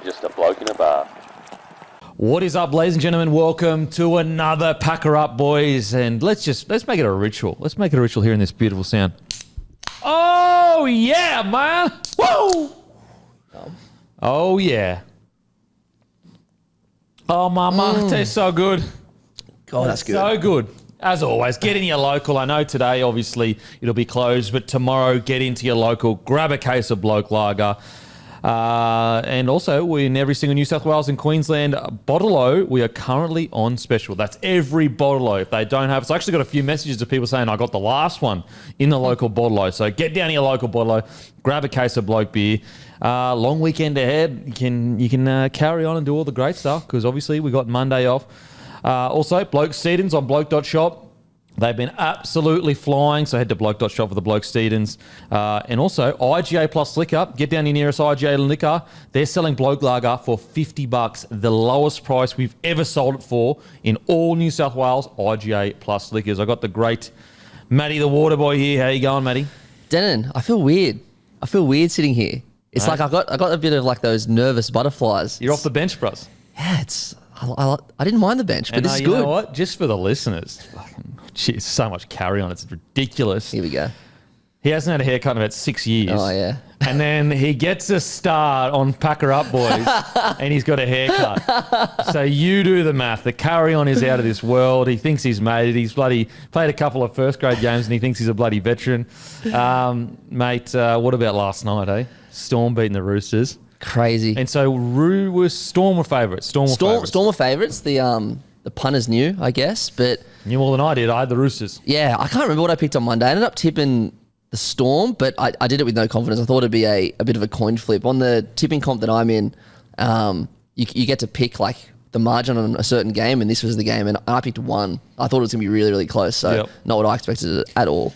just a bloke in a bar. What is up, ladies and gentlemen? Welcome to another Packer Up, boys. And let's make it a ritual. Let's make it a ritual here in this beautiful sound. Oh, yeah, man. Woo! Oh, yeah. Oh, mama, tastes so good. God, that's good. So good. As always, get in your local. I know today, obviously, it'll be closed, but tomorrow, get into your local, grab a case of Bloke Lager. And also, we're in every single New South Wales and Queensland bottle-o. We are currently on special. That's every bottle-o. If they don't have it, so I actually got a few messages of people saying I got the last one in the local bottle-o. So get down to your local bottle-o, grab a case of Bloke beer. Long weekend ahead. You can carry on and do all the great stuff because obviously we got Monday off. Also, Bloke Steedens on bloke.shop. They've been absolutely flying, so head to bloke.shop for the Bloke Steedens. And also, IGA Plus Liquor. Get down your nearest IGA Liquor. They're selling Bloke Lager for $50, the lowest price we've ever sold it for in all New South Wales IGA Plus Liquors. I got the great Matty the Waterboy here. How you going, Matty? Denon, I feel weird. I feel weird sitting here. It's like I got a bit of like those nervous butterflies. You're off the bench, bros. Yeah, I didn't mind the bench, but this is good. You know what? Just for the listeners, fucking, so much carry on. It's ridiculous. Here we go. He hasn't had a haircut in about 6 years. Oh, yeah. And then he gets a start on Packer Up, boys, and he's got a haircut. So you do the math. The carry on is out of this world. He thinks he's made it. He's bloody played a couple of first grade games and he thinks he's a bloody veteran. Mate, what about last night, eh? Storm beating the Roosters. Crazy. And so Storm were favourites. Storm were favourites. The punters knew, I guess, but knew more than I did. I had the Roosters. Yeah, I can't remember what I picked on Monday. I ended up tipping the Storm, but I did it with no confidence. I thought it'd be a bit of a coin flip. On the tipping comp that I'm in, you get to pick like the margin on a certain game, and this was the game, and I picked one. I thought it was going to be really, really close, so not what I expected at all.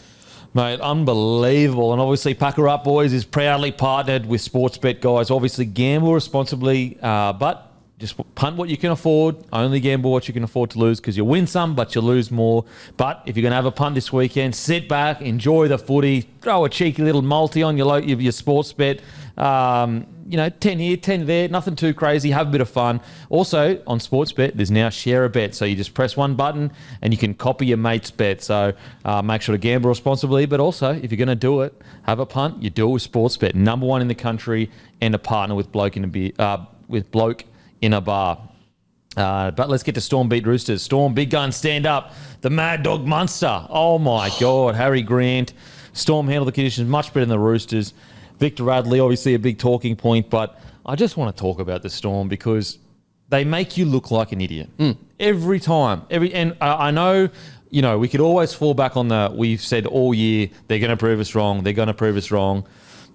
Mate, unbelievable. And obviously, Packer Up, boys, is proudly partnered with Sportsbet, guys. Obviously, gamble responsibly, but just punt what you can afford. Only gamble what you can afford to lose because you win some, but you lose more. But if you're going to have a punt this weekend, sit back, enjoy the footy, throw a cheeky little multi on your sports bet. 10 here, 10 there, nothing too crazy. Have a bit of fun. Also, on Sportsbet, there's now Share a Bet. So you just press one button and you can copy your mate's bet. So make sure to gamble responsibly. But also, if you're going to do it, have a punt, you do it with Sportsbet. Number one in the country and a partner with Bloke in a bar. But let's get to Storm beat Roosters. Storm, big gun, stand up. The Mad Dog Munster. Oh, my God. Harry Grant. Storm handled the conditions much better than the Roosters. Victor Radley, obviously a big talking point, but I just want to talk about the Storm because they make you look like an idiot. Every time. And I know, we could always fall back on we've said all year, they're going to prove us wrong,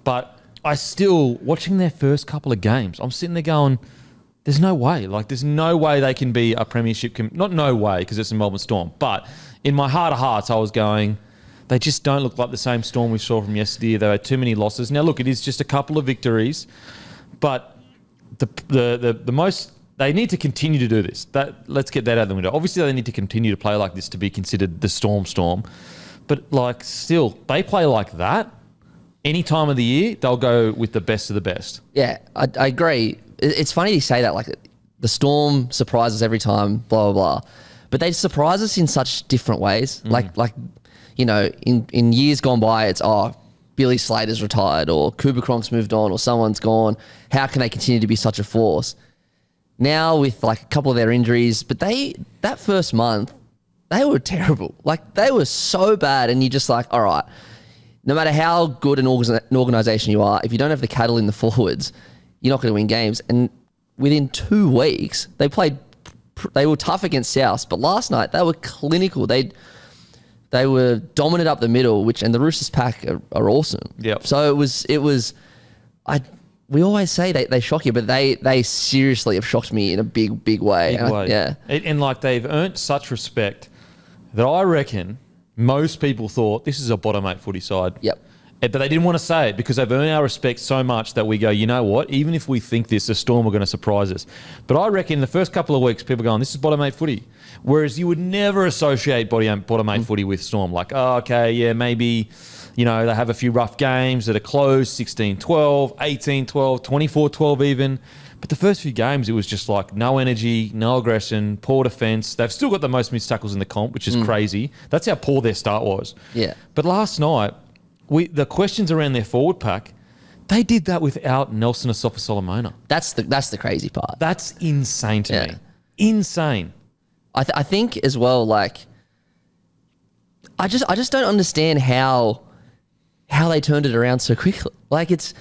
but I still, watching their first couple of games, I'm sitting there going, there's no way. There's no way they can be a premiership. Not no way, because it's a Melbourne Storm. But in my heart of hearts, I was going, they just don't look like the same Storm we saw from yesterday. They had too many losses. Now, look, it is just a couple of victories. But the most... They need to continue to do this. Let's get that out of the window. Obviously, they need to continue to play like this to be considered the Storm. But, still, they play like that. Any time of the year, they'll go with the best of the best. Yeah, I agree. It's funny you say that, like the Storm surprises every time, blah, blah, blah. But they surprise us in such different ways. In years gone by, it's, Billy Slater's retired or Cooper Cronk's moved on or someone's gone. How can they continue to be such a force? Now with a couple of their injuries, but that first month, they were terrible. They were so bad and you're just like, all right, no matter how good an organisation you are, if you don't have the cattle in the forwards, you're not going to win games. And within 2 weeks, they were tough against South, but last night they were clinical. They were dominant up the middle, and the Roosters pack are awesome. Yep. So we always say they shock you, but they seriously have shocked me in a big, big way. Yeah. And they've earned such respect that I reckon most people thought this is a bottom 8 footy side. Yep. But they didn't want to say it because they've earned our respect so much that we go, you know what? Even if we think this, the Storm are going to surprise us. But I reckon the first couple of weeks, people are going, this is bottom 8 footy. Whereas you would never associate bottom 8 footy with Storm. Like, oh, okay, yeah, maybe, you know, they have a few rough games that are close, 16-12, 18-12, 24-12 even. But the first few games, it was just like no energy, no aggression, poor defence. They've still got the most missed tackles in the comp, which is crazy. That's how poor their start was. Yeah. But last night, the questions around their forward pack, they did that without Nelson Asofa-Solomona. That's the crazy part. That's insane to me. Insane. I think as well, like, I just don't understand how they turned it around so quickly. Like, it's...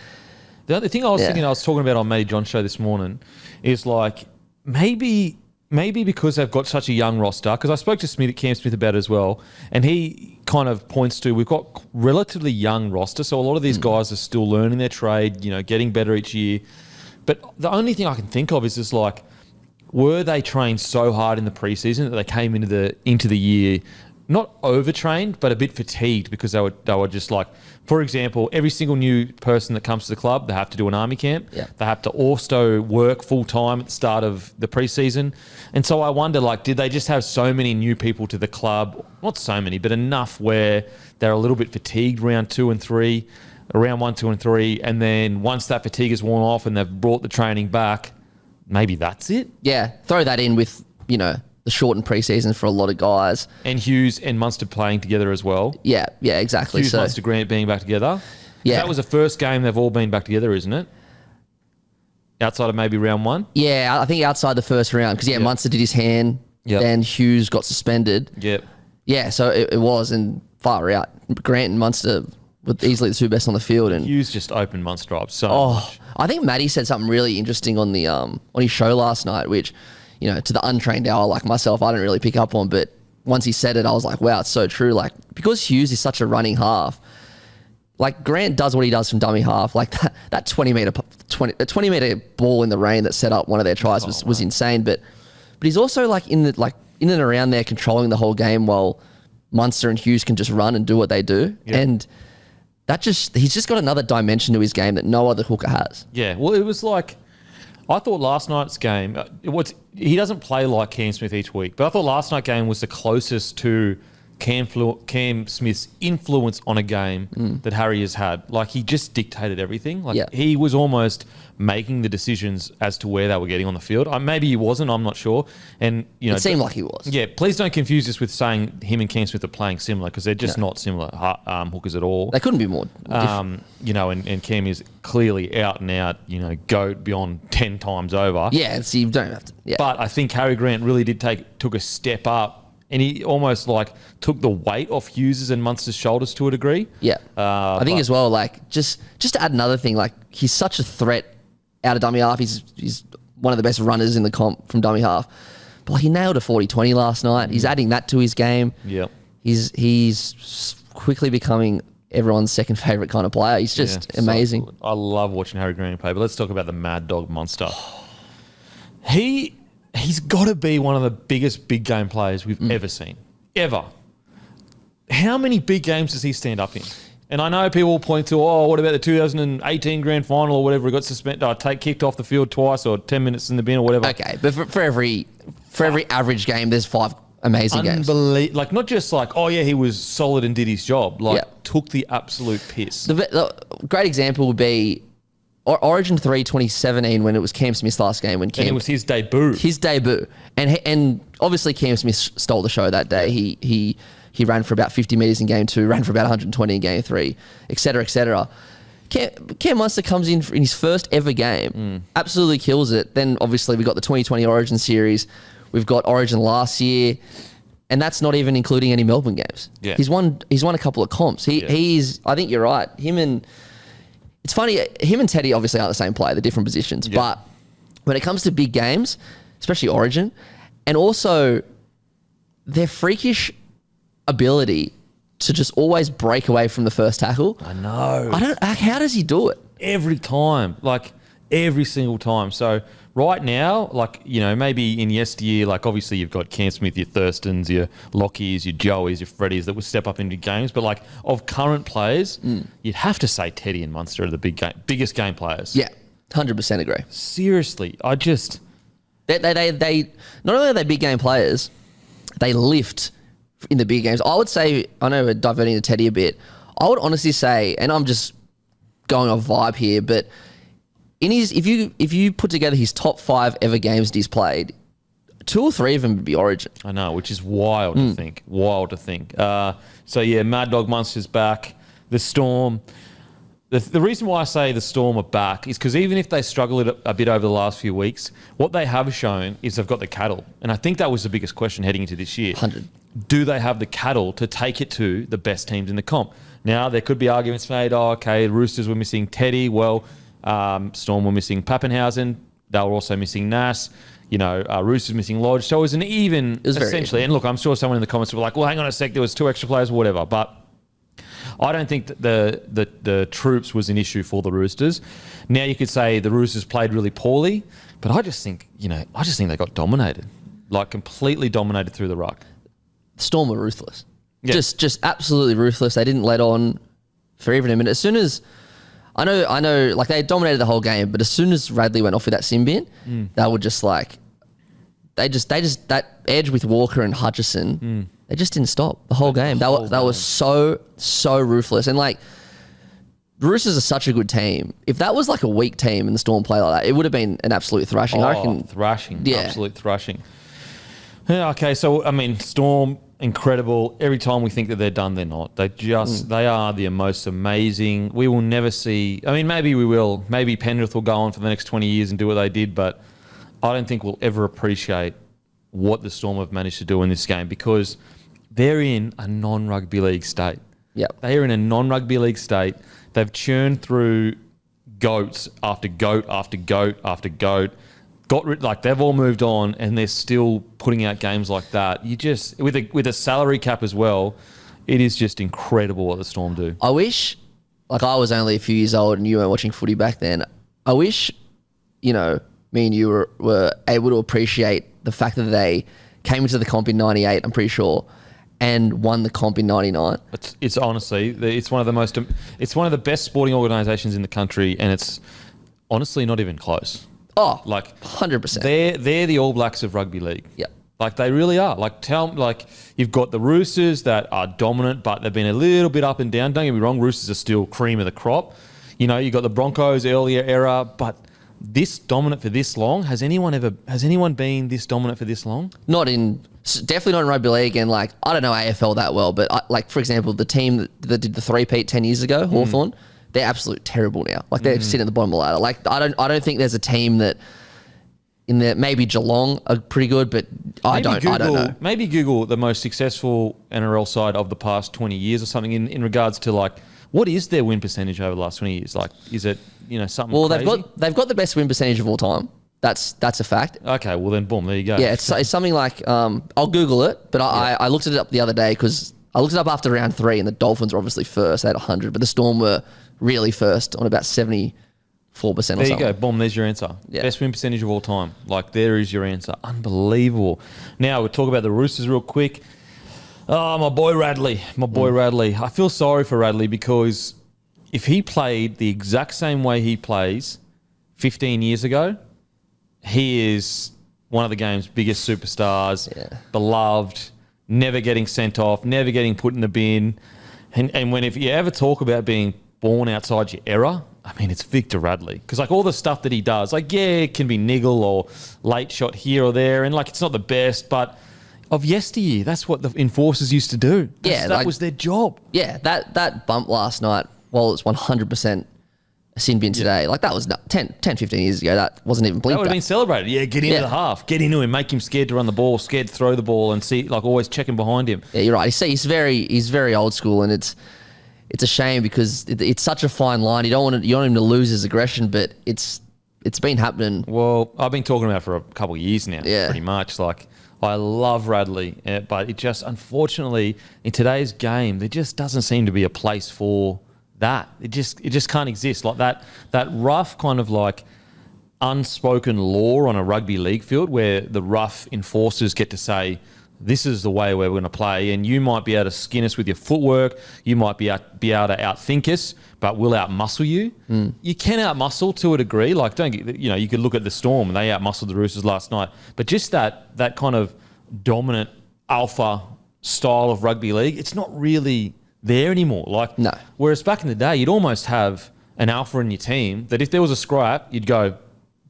The other thing I was thinking, I was talking about on Matty John's show this morning, is like maybe because they've got such a young roster, because I spoke to Cam Smith about it as well, and he kind of points to we've got relatively young roster, so a lot of these guys are still learning their trade, you know, getting better each year. But the only thing I can think of is just like, were they trained so hard in the preseason that they came into the year not overtrained, but a bit fatigued because they were just like, for example, every single new person that comes to the club, they have to do an army camp. Yeah. They have to also work full time at the start of the preseason. And so I wonder, like, did they just have so many new people to the club? Not so many, but enough where they're a little bit fatigued round 2 and 3, around 1, 2 and 3. And then once that fatigue is worn off and they've brought the training back, maybe that's it. Yeah. Throw that in with, you know, the shortened preseason for a lot of guys. And Hughes and Munster playing together as well. Yeah, exactly. Hughes, Munster, Grant being back together. Yeah. That was the first game they've all been back together, isn't it? Outside of maybe round 1? Yeah, I think outside the first round. Because, Munster did his hand, then Hughes got suspended. Yep. Yeah, so it was, and far out. Grant and Munster were easily the two best on the field. And Hughes just opened Munster up so much. I think Matty said something really interesting on the on his show last night, which, you know, to the untrained eye like myself, I didn't really pick up on. But once he said it, I was like, wow, it's so true. Like, because Hughes is such a running half, like Grant does what he does from dummy half. Like that 20 meter ball in the rain that set up one of their tries was insane. But he's also like in and around there controlling the whole game while Munster and Hughes can just run and do what they do. Yep. And he's just got another dimension to his game that no other hooker has. Yeah, well, it was like, I thought last night's game, he doesn't play like Cam Smith each week, but I thought last night's game was the closest to Cam Smith's influence on a game that Harry has had. Like, he just dictated everything. Like, he was almost making the decisions as to where they were getting on the field. Maybe he wasn't, I'm not sure. And, you know, it seemed like he was. Yeah, please don't confuse this with saying him and Cam Smith are playing similar, because they're just not similar hookers at all. They couldn't be more different. You know, and Cam is clearly out and out, you know, GOAT beyond 10 times over. Yeah, so you don't have to. Yeah. But I think Harry Grant really took a step up, and he almost like took the weight off Hughes' and Munster's shoulders to a degree. Yeah. I think as well, like, just to add another thing, like, he's such a threat out of dummy half. He's one of the best runners in the comp from dummy half. But like, he nailed a 40-20 last night. He's adding that to his game. Yeah. He's quickly becoming everyone's second favourite kind of player. He's just amazing. So I love watching Harry Grant play, but let's talk about the Mad Dog Munster. He's got to be one of the biggest big game players we've ever seen. Ever. How many big games does he stand up in? And I know people will point to, what about the 2018 grand final or whatever? He got suspended, kicked off the field twice, or 10 minutes in the bin or whatever. Okay, but for every average game, there's 5 amazing games. Like, not just like, he was solid and did his job. Like, took the absolute piss. The great example would be Origin 3 2017, when it was Cam Smith's last game. And it was his debut. And obviously Cam Smith stole the show that day. He ran for about 50 metres in game 2, ran for about 120 in game 3, et cetera, et cetera. Cam Munster comes in his first ever game, absolutely kills it. Then obviously we got the 2020 Origin series. We've got Origin last year, and that's not even including any Melbourne games. Yeah. He's won a couple of comps. He's, I think you're right. It's funny, him and Teddy obviously aren't the same player, they're different positions. Yeah. But when it comes to big games, especially Origin, and also their freakish ability to just always break away from the first tackle. I know. How does he do it? Every time. Like, every single time. So right now, like, you know, maybe in yesteryear, like obviously you've got Cam Smith, your Thurstons, your Lockies, your Joeys, your Freddies that would step up into games. But like of current players, you'd have to say Teddy and Munster are the biggest game players. Yeah, 100% agree. Seriously, I just... They not only are they big game players, they lift in the big games. I would say, I know we're diverting to Teddy a bit, I would honestly say, and I'm just going off vibe here, but if you put together his top 5 ever games that he's played, 2 or 3 of them would be Origin. I know, which is wild to think. Wild to think. So yeah, Mad Dog Munster's back. The Storm. The reason why I say the Storm are back is because even if they struggled a bit over the last few weeks, what they have shown is they've got the cattle. And I think that was the biggest question heading into this year. 100. Do they have the cattle to take it to the best teams in the comp? Now, there could be arguments made, oh, okay, Roosters were missing Teddy. Well, Storm were missing Pappenhausen. They were also missing Nass. You know, Roosters missing Lodge. So it was an even, essentially. And look, I'm sure someone in the comments will be like, well, hang on a sec, there was 2 extra players, whatever. But I don't think that the troops was an issue for the Roosters. Now you could say the Roosters played really poorly, but I just think they got dominated, like completely dominated through the ruck. Storm were ruthless. Yeah. Just absolutely ruthless. They didn't let on for even a minute. As soon as I know, like they dominated the whole game, but as soon as Radley went off with that sin bin, they were just like, they just that edge with Walker and Hutchison, they just didn't stop the whole game. That was so ruthless. And like, the Roosters are such a good team. If that was like a weak team and the Storm played like that, it would have been an absolute thrashing. I reckon. Thrashing. Yeah. Absolute thrashing. Yeah, okay, so, I mean, Storm, incredible. Every time we think that they're done, they're not. They are the most amazing. We will never see... I mean, maybe we will. Maybe Penrith will go on for the next 20 years and do what they did, but I don't think we'll ever appreciate what the Storm have managed to do in this game because they're in a non-rugby league state. Yep. They are in a non-rugby league state. They've churned through goats after goat after goat after goat. They've all moved on and they're still putting out games like that. You just, with a salary cap as well, it is just incredible what the Storm do. I wish, like I was only a few years old and you weren't watching footy back then. I wish, you know, me and you were able to appreciate the fact that they came into the comp in 98, I'm pretty sure, and won the comp in 99. It's honestly, it's one of the best sporting organisations in the country and it's honestly not even close. Oh, like 100%. They're the All Blacks of rugby league. Yep. Like they really are. Like you've got the Roosters that are dominant, but they've been a little bit up and down. Don't get me wrong, Roosters are still cream of the crop. You know, you've got the Broncos earlier era, but this dominant for this long, has anyone been this dominant for this long? Definitely not in rugby league, and like I don't know AFL that well, but like for example, the team that did the three-peat 10 years ago, Hawthorn, they're absolute terrible now. Like they're sitting at the bottom of the ladder. Like I don't think there's a team that in there. Maybe Geelong are pretty good, but I don't know. Maybe Google the most successful NRL side of the past 20 years or something in regards to like what is their win percentage over the last 20 years? Like is it something? Well, crazy? they've got the best win percentage of all time. That's a fact. Okay, well then, boom, there you go. Yeah, it's something like I'll Google it, but I looked it up the other day because I looked it up after round 3, and the Dolphins were obviously first. They had 100, but the Storm were really first on about 74% or something. There you go, boom, there's your answer. Yeah. Best win percentage of all time. Like there is your answer. Unbelievable. Now we'll talk about the Roosters real quick. Oh, my boy Radley. Radley. I feel sorry for Radley because if he played the exact same way he plays 15 years ago, he is one of the game's biggest superstars, beloved, never getting sent off, never getting put in the bin. And if you ever talk about being born outside your era, I mean, it's Victor Radley. Because, like, all the stuff that he does, like, yeah, it can be niggle or late shot here or there, and, like, it's not the best, but of yesteryear, that's what the enforcers used to do. That was their job. Yeah, that bump last night, well, it's 100% a sin bin today. Like that was 10, 15 years ago. That wasn't even blinked. That would have been celebrated. Yeah, get into the half. Get into him. Make him scared to run the ball, scared to throw the ball and see, like always checking behind him. Yeah, you're right. He's very old school, and it's a shame because it's such a fine line. You want him to lose his aggression, but it's been happening. Well, I've been talking about it for a couple of years now, pretty much. Like, I love Radley, but it just, unfortunately, in today's game, there just doesn't seem to be a place for that. It just can't exist. Like that rough kind of like unspoken law on a rugby league field where the rough enforcers get to say, this is the way we're going to play, and you might be able to skin us with your footwork. You might be able to outthink us, but we'll outmuscle you. You can outmuscle to a degree. Like, you could look at the Storm and they outmuscled the Roosters last night. But just that kind of dominant alpha style of rugby league, it's not really there anymore. Like, no. Whereas back in the day, you'd almost have an alpha in your team that if there was a scrap, you'd go,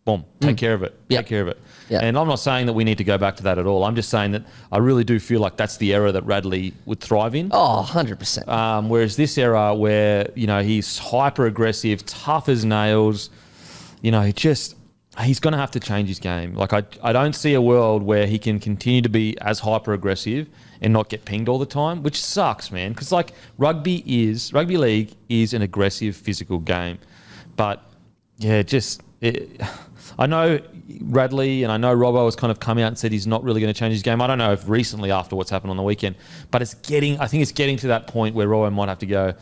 boom, take care of it. Take care of it. Yeah. And I'm not saying that we need to go back to that at all. I'm just saying that I really do feel like that's the era that Radley would thrive in. Oh, 100%. Whereas this era where, he's hyper aggressive, tough as nails, he's going to have to change his game. Like, I don't see a world where he can continue to be as hyper aggressive and not get pinged all the time, which sucks, man. Because rugby league is an aggressive physical game. But yeah, I know Radley and I know Robbo has kind of come out and said he's not really going to change his game. I don't know if recently after what's happened on the weekend, but I think it's getting to that point where Robbo might have to go,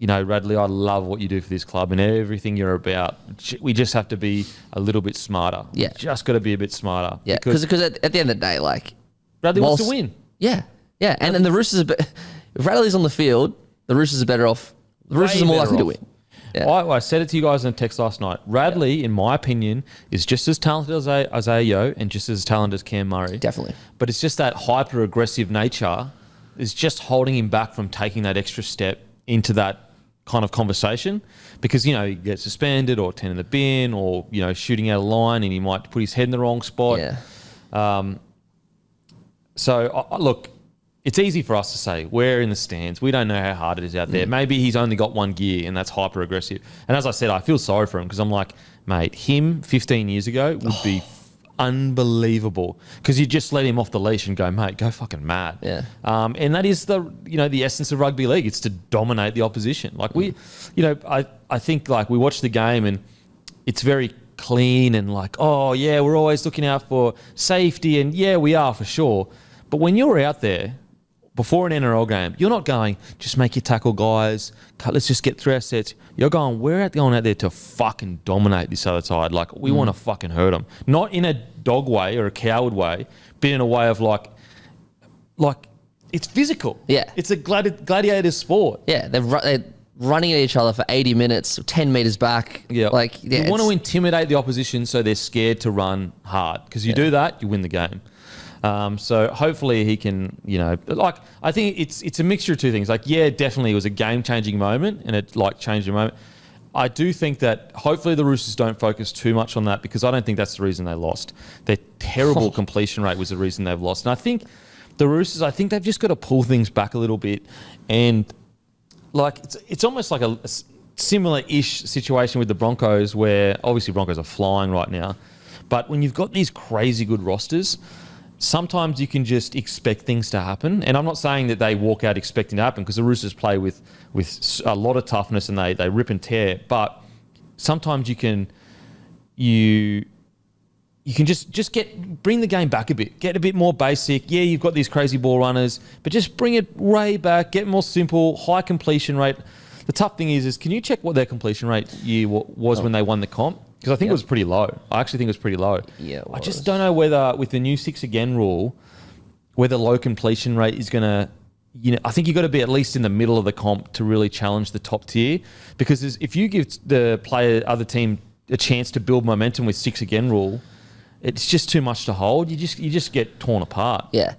Radley, I love what you do for this club and everything you're about. We just have to be a little bit smarter. Yeah. Just got to be a bit smarter. Yeah, because at the end of the day, Radley wants to win. Yeah, yeah. And then the Roosters if Radley's on the field, the Roosters are better off. The Roosters are more likely to win. Yeah. I said it to you guys in a text last night. Radley, in my opinion, is just as talented as Isaiah Yeo and just as talented as Cam Murray. Definitely. But it's just that hyper-aggressive nature is just holding him back from taking that extra step into that kind of conversation because, he gets suspended or 10 in the bin or, shooting out of line and he might put his head in the wrong spot. Yeah. Look, it's easy for us to say we're in the stands. We don't know how hard it is out there. Maybe he's only got one gear and that's hyper aggressive. And as I said, I feel sorry for him because I'm like, mate, him 15 years ago would be unbelievable because you just let him off the leash and go, mate, go fucking mad. Yeah. And that is the essence of rugby league. It's to dominate the opposition. I think we watch the game and it's very clean and we're always looking out for safety and yeah, we are for sure. But when you're out there before an NRL game, you're not going, just make your tackle, guys. Let's just get through our sets. You're going, we're going out there to fucking dominate this other side. We want to fucking hurt them. Not in a dog way or a coward way, but in a way of it's physical. Yeah. It's a gladiator sport. Yeah, they're running at each other for 80 minutes, 10 metres back. Yeah. You want to intimidate the opposition so they're scared to run hard. Because you do that, you win the game. So hopefully he can, I think it's a mixture of two things. Definitely it was a game-changing moment and it changed the moment. I do think that hopefully the Roosters don't focus too much on that because I don't think that's the reason they lost. Their terrible completion rate was the reason they've lost. And I think the Roosters, they've just got to pull things back a little bit and it's almost like a similar-ish situation with the Broncos where obviously Broncos are flying right now. But when you've got these crazy good rosters, sometimes you can just expect things to happen. And I'm not saying that they walk out expecting to happen because the Roosters play with a lot of toughness and they rip and tear. But sometimes you can just bring the game back a bit, get a bit more basic. Yeah, you've got these crazy ball runners, but just bring it way back, get more simple, high completion rate. The tough thing is can you check what their completion rate was when they won the comp? Because I think it was pretty low. I actually think it was pretty low. Yeah, I just don't know whether with the new 6 again rule, whether low completion rate is going to, I think you've got to be at least in the middle of the comp to really challenge the top tier. Because if you give the other team a chance to build momentum with 6 again rule, it's just too much to hold. You just get torn apart. Yeah.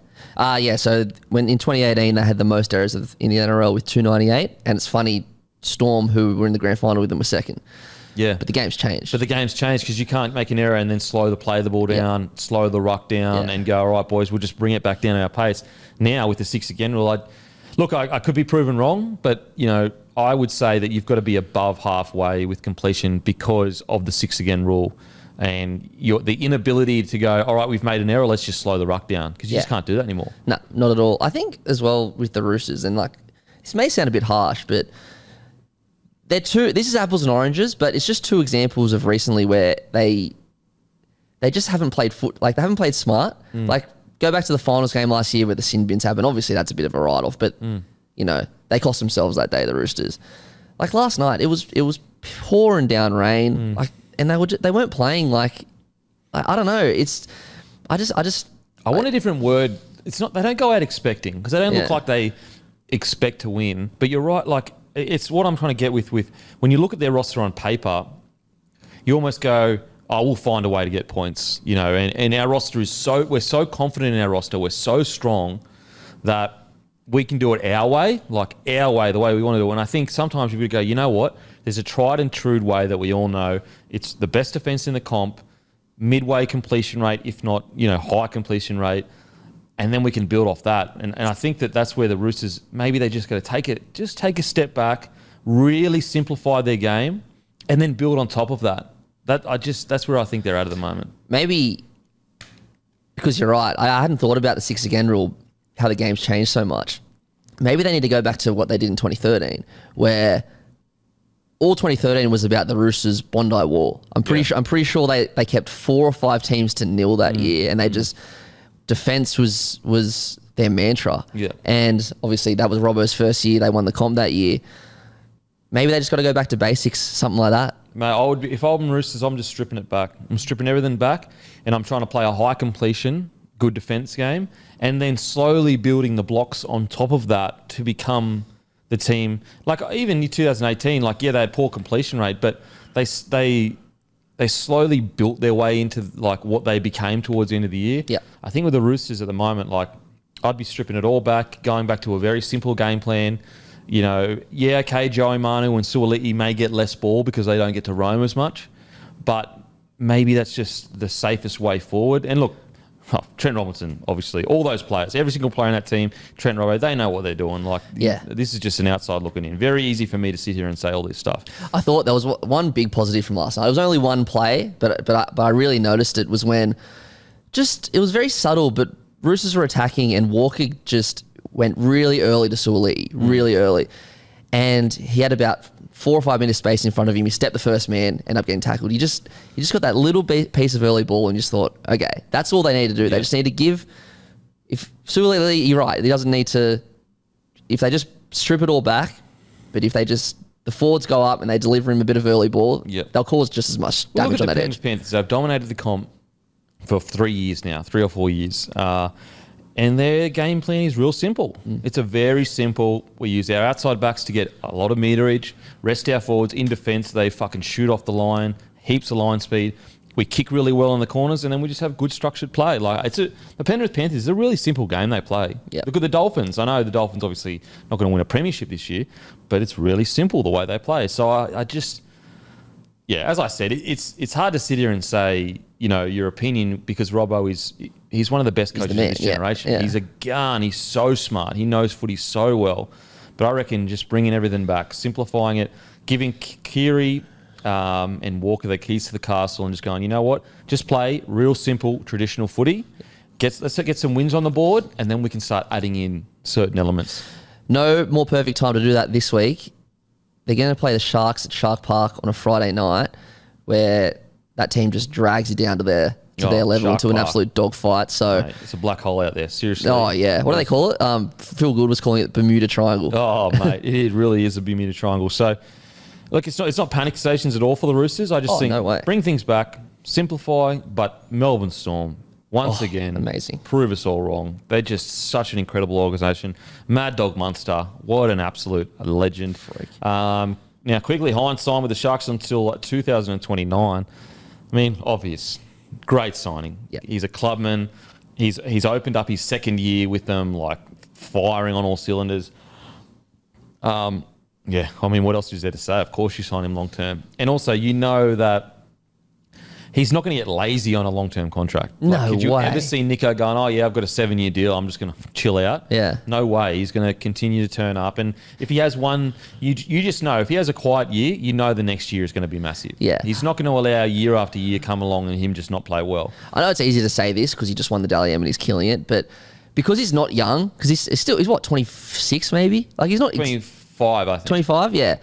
So when in 2018 they had the most errors in the NRL with 298, and it's funny, Storm, who were in the grand final with them, were second. Yeah. But the game's changed. Because you can't make an error and then slow the ball down, slow the ruck down and go, all right, boys, we'll just bring it back down at our pace. Now with the 6 again rule, I could be proven wrong, but, I would say that you've got to be above halfway with completion because of the 6 again rule. And the inability to go, all right, we've made an error, let's just slow the ruck down. Because you just can't do that anymore. No, not at all. I think as well with the Roosters, and this may sound a bit harsh, but this is apples and oranges, but it's just two examples of recently where they just haven't played they haven't played smart. Go back to the finals game last year where the sin bins happened. Obviously, that's a bit of a write-off, but they cost themselves that day, the Roosters. Last night, it was pouring down rain. and they weren't playing like, I don't know. I want a different word. It's not, they don't go out expecting, because they don't look like they expect to win. But you're right, like, it's what I'm trying to get with when you look at their roster on paper, you almost go, oh, we'll find a way to get points, you know, and our roster is we're so confident in our roster, we're so strong that we can do it our way, the way we want to do it. And I think sometimes you would go, you know what, there's a tried and true way that we all know. It's the best defense in the comp, midway completion rate, if not, you know, high completion rate, and then we can build off that. And I think that's where the Roosters, maybe they just got to take a step back, really simplify their game, and then build on top of that. That's where I think they're at the moment. Maybe because you're right. I hadn't thought about the 6 again rule, how the game's changed so much. Maybe they need to go back to what they did in 2013, where all 2013 was about the Roosters' Bondi War. I'm pretty sure they kept 4 or 5 teams to nil that year, and they just defense was their mantra. Yeah. And obviously that was Robbo's first year. They won the comp that year. Maybe they just got to go back to basics, something like that. Mate, if I'm Roosters, I'm just stripping it back. I'm stripping everything back, and I'm trying to play a high completion, good defense game, and then slowly building the blocks on top of that to become the team. Like even in 2018, they had poor completion rate, but they slowly built their way into like what they became towards the end of the year. Yeah. I think with the Roosters at the moment, I'd be stripping it all back, going back to a very simple game plan. You know, okay, Joey Manu and Suoliti may get less ball because they don't get to roam as much, but maybe that's just the safest way forward. And look, Trent Robinson, obviously, all those players, every single player in that team, Trent Robbo, they know what they're doing. This is just an outside looking in. Very easy for me to sit here and say all this stuff. I thought there was one big positive from last night. It was only one play, but I really noticed it was when it was very subtle, but Roosters were attacking and Walker just went really early to Suoliti, really early. And he had about 4 or 5 minutes space in front of him. He stepped the first man, ended up getting tackled. You just got that little piece of early ball and just thought, okay, that's all they need to do. Yeah. They just need to give. If Suoliti, you're right, he doesn't need to. If they just strip it all back, but if they just the forwards go up and they deliver him a bit of early ball, they'll cause just as much damage on that edge. Panthers, they've dominated the comp for 3 years now, 3 or 4 years. And their game plan is real simple. It's a very simple, we use our outside backs to get a lot of meterage, rest our forwards in defence, they fucking shoot off the line, heaps of line speed. We kick really well in the corners, and then we just have good structured play. The Penrith Panthers is a really simple game they play. Yep. Look at the Dolphins. I know the Dolphins obviously not going to win a premiership this year, but it's really simple the way they play. So I just, as I said, it's hard to sit here and say, you know, your opinion, because Robbo he's one of the best coaches of this generation. Yeah. He's a gun. He's so smart. He knows footy so well. But I reckon just bringing everything back, simplifying it, giving Keary and Walker the keys to the castle and just going, you know what, just play real simple traditional footy. Let's get some wins on the board, and then we can start adding in certain elements. No more perfect time to do that this week. They're going to play the Sharks at Shark Park on a Friday night, where that team just drags you down to their level, into an absolute dogfight. So mate, it's a black hole out there, seriously. Oh, yeah. What do they call it? Phil Good was calling it Bermuda Triangle. Oh, mate, it really is a Bermuda Triangle. So, look, it's not panic stations at all for the Roosters. I just think bring things back, simplify, but Melbourne Storm, once again, amazing. Prove us all wrong. They're just such an incredible organisation. Mad Dog Munster, what an absolute legend. Freak. Now, quickly, Hines signed with the Sharks until 2029. I mean, obvious. Great signing. Yep. He's a clubman. He's opened up his second year with them, firing on all cylinders. I mean, what else is there to say? Of course you sign him long term. And also, you know that he's not going to get lazy on a long-term contract. Could you ever see Nico going, oh, yeah, I've got a 7-year deal, I'm just going to chill out? Yeah. No way. He's going to continue to turn up. And if he has one, you just know, if he has a quiet year, you know the next year is going to be massive. Yeah. He's not going to allow year after year come along and him just not play well. I know it's easy to say this because he just won the Dally M and he's killing it, but because he's not young, because he's what, 26 maybe? He's not... 25, I think. 25, yeah.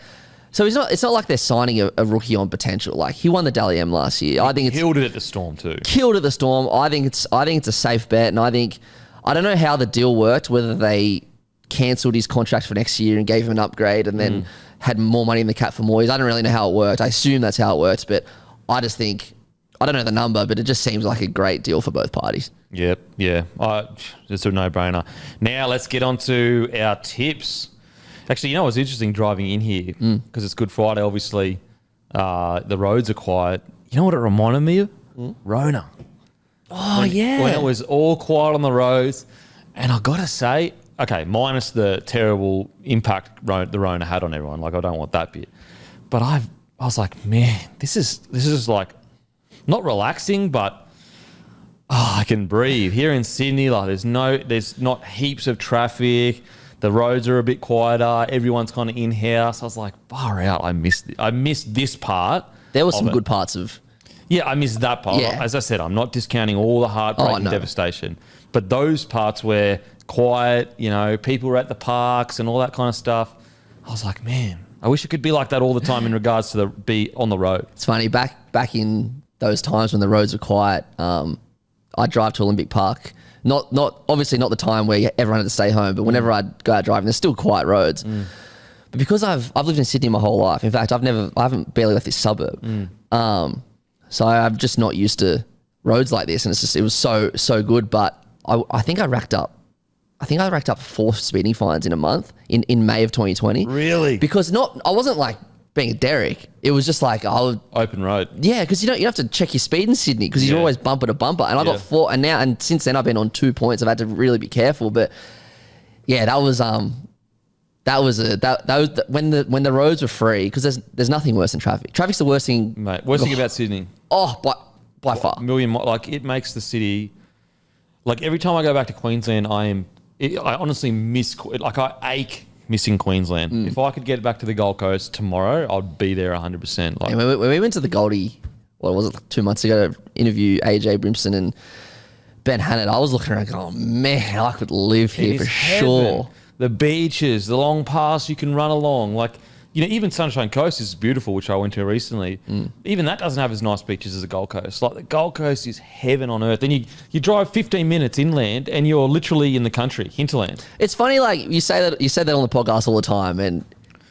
So it's not like they're signing a rookie on potential. He won the Dally M last year. I think it's killed it at the Storm too. Killed at the Storm. I think it's a safe bet, and I don't know how the deal worked. Whether they cancelled his contract for next year and gave him an upgrade, and then had more money in the cap for more. I don't really know how it worked. I assume that's how it works, but I just think, I don't know the number, but it just seems like a great deal for both parties. Yep, yeah. It's a no-brainer. Now let's get on to our tips. Actually, you know what's interesting driving in here? Because it's Good Friday, obviously. The roads are quiet. You know what it reminded me of? Rona. Oh, yeah. When it was all quiet on the roads. And I got to say, okay, minus the terrible impact the Rona had on everyone. Like, I don't want that bit. But I was like, man, this is like not relaxing, but I can breathe. Here in Sydney, like there's not heaps of traffic. The roads are a bit quieter. Everyone's kind of in-house. I was like, far out. I missed this part. There were some good parts of... Yeah, I missed that part. Yeah. As I said, I'm not discounting all the heartbreaking devastation. But those parts where quiet, you know, people were at the parks and all that kind of stuff, I was like, man, I wish it could be like that all the time in regards to be on the road. It's funny, back in those times when the roads were quiet, I'd drive to Olympic Park. Not obviously not the time where everyone had to stay home, but whenever I'd go out driving, there's still quiet roads. But because I've lived in Sydney my whole life, in fact, I haven't barely left this suburb. So I'm just not used to roads like this, and it was so good. But I think I racked up 4 speeding fines in a month in May of 2020. Really? Because I wasn't like being a Derek. It was just like Open road. Yeah, because you have to check your speed in Sydney because you're always bumper to bumper. And I got 4, and since then I've been on 2 points. I've had to really be careful. But yeah, that was when the roads were free, because there's nothing worse than traffic. Traffic's the worst thing, mate. Worst thing about Sydney. Oh, by far. Like it makes the city. Like every time I go back to Queensland, I honestly I ache missing Queensland. If I could get back to the Gold Coast tomorrow, I'd be there 100%. Like, and when we went to the Goldie, what was it, like 2 months ago to interview AJ Brimson and Ben Hannett, I was looking around going, oh man, I could live here for sure. The beaches, the long paths you can run along. Like, you know, even Sunshine Coast is beautiful, which I went to recently. Even that doesn't have as nice beaches as the Gold Coast. Like, the Gold Coast is heaven on earth. And you drive 15 minutes inland and you're literally in the country, hinterland. It's funny, like, you say that on the podcast all the time, and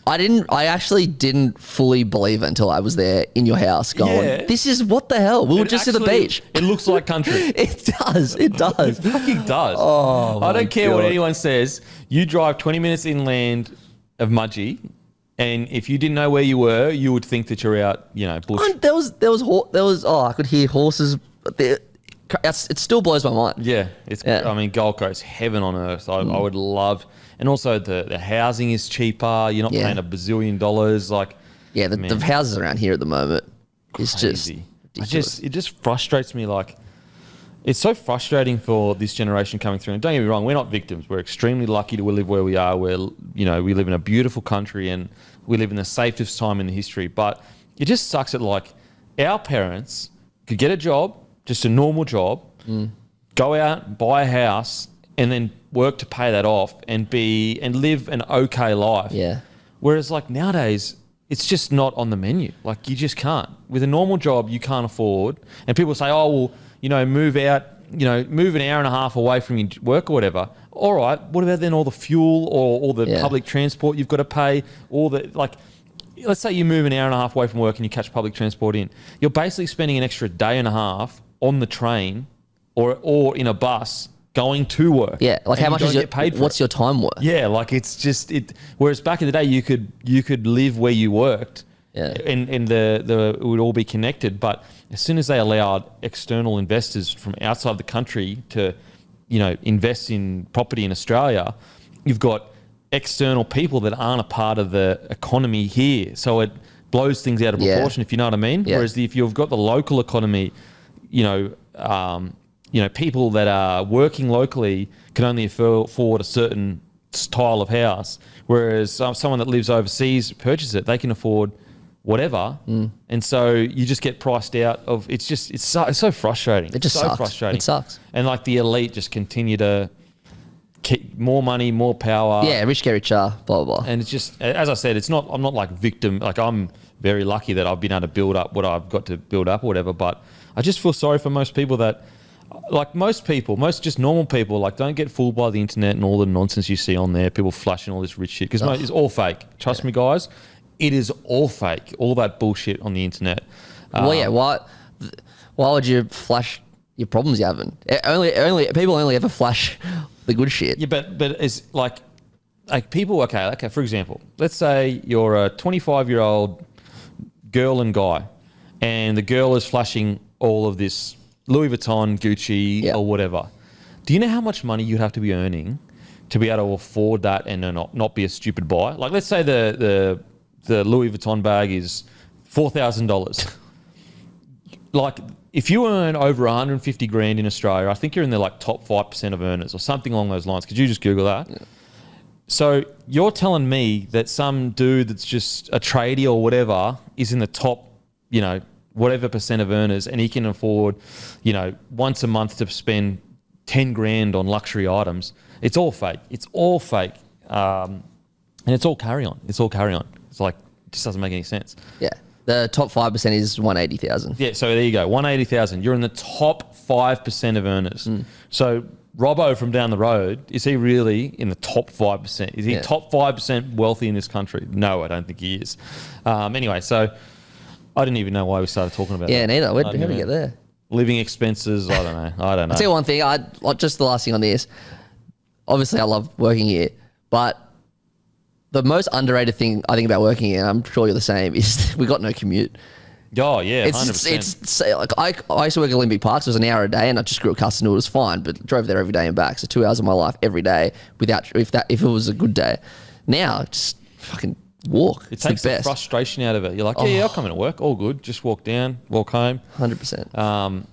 I actually didn't fully believe it until I was there in your house going, this is what the hell? We were just at the beach. It looks like country. It does. It fucking does. Oh, I don't care what anyone says. You drive 20 minutes inland of Mudgee, and if you didn't know where you were, you would think that you're out, you know, bush. There was I could hear horses. It still blows my mind. Yeah. I mean, Gold Coast, heaven on earth. I would love, and also the housing is cheaper. You're not paying $1 bazillion. Like, yeah, the houses around here at the moment is just ridiculous. It just frustrates me. Like, it's so frustrating for this generation coming through. And don't get me wrong, we're not victims. We're extremely lucky to live where we are. We live in a beautiful country and we live in the safest time in the history. But it just sucks that, like, our parents could get a job, just a normal job, go out, buy a house, and then work to pay that off and live an okay life. Yeah. Whereas, like, nowadays, it's just not on the menu. Like, you just can't. With a normal job, you can't afford. And people say, oh, well, you know, move out, you know, move an hour and a half away from your work or whatever. All right, what about then all the fuel or all the public transport you've got to pay? Let's say you move an hour and a half away from work and you catch public transport in. You're basically spending an extra day and a half on the train or in a bus going to work. Yeah, like how much is your paid for? What's your time worth? Yeah, like it's just it. Whereas back in the day, you could live where you worked. Yeah. And it would all be connected. But as soon as they allowed external investors from outside the country to, you know, invest in property in Australia, you've got external people that aren't a part of the economy here. So it blows things out of proportion, if you know what I mean. Yeah. Whereas if you've got the local economy, people that are working locally can only afford a certain style of house. Whereas someone that lives overseas purchases it, they can afford whatever, and so you just get priced out of. It's so frustrating. It just so sucks. frustrating. It sucks. And like the elite just continue to keep more money, more power. Yeah, rich get richer, blah blah blah. And it's just, as I said, I'm not like victim. Like, I'm very lucky that I've been able to build up what I've got to build up or whatever. But I just feel sorry for most people that, like most just normal people, like, don't get fooled by the internet and all the nonsense you see on there. People flashing all this rich shit because it's all fake. Trust me, guys. It is all fake, all that bullshit on the internet. Well, yeah. Why would you flash your problems you're having? People only ever flash the good shit. Yeah, but it's like people. Okay. For example, let's say you're a 25-year-old girl and guy, and the girl is flashing all of this Louis Vuitton, Gucci, or whatever. Do you know how much money you'd have to be earning to be able to afford that and not be a stupid buy? Like, let's say the Louis Vuitton bag is $4,000. Like, if you earn over 150 grand in Australia, I think you're in the like top 5% of earners or something along those lines. Could you just Google that? Yeah. So you're telling me that some dude that's just a tradie or whatever is in the top, whatever percent of earners, and he can afford, once a month to spend 10 grand on luxury items. It's all fake. It's all fake. And it's all carry on. It's like, it just doesn't make any sense. Yeah. The top 5% is 180,000. Yeah, so there you go, 180,000. You're in the top 5% of earners. So Robbo from down the road, is he really in the top 5%? Is he top 5% wealthy in this country? No, I don't think he is. Anyway, so I didn't even know why we started talking about that. Yeah, neither. How did we get there? Living expenses, I don't know. I'll tell you one thing, just the last thing on this. Obviously, I love working here, but the most underrated thing I think about working here, and I'm sure you're the same, is we got no commute. Oh, yeah, 100%. It's like I used to work at Olympic Parks. It was an hour a day, and I just grew at Custom. It was fine, but drove there every day and back. So 2 hours of my life every day if it was a good day. Now, just fucking walk. It takes the frustration out of it. You're like, yeah, I'll come into work, all good. Just walk down, walk home. 100%.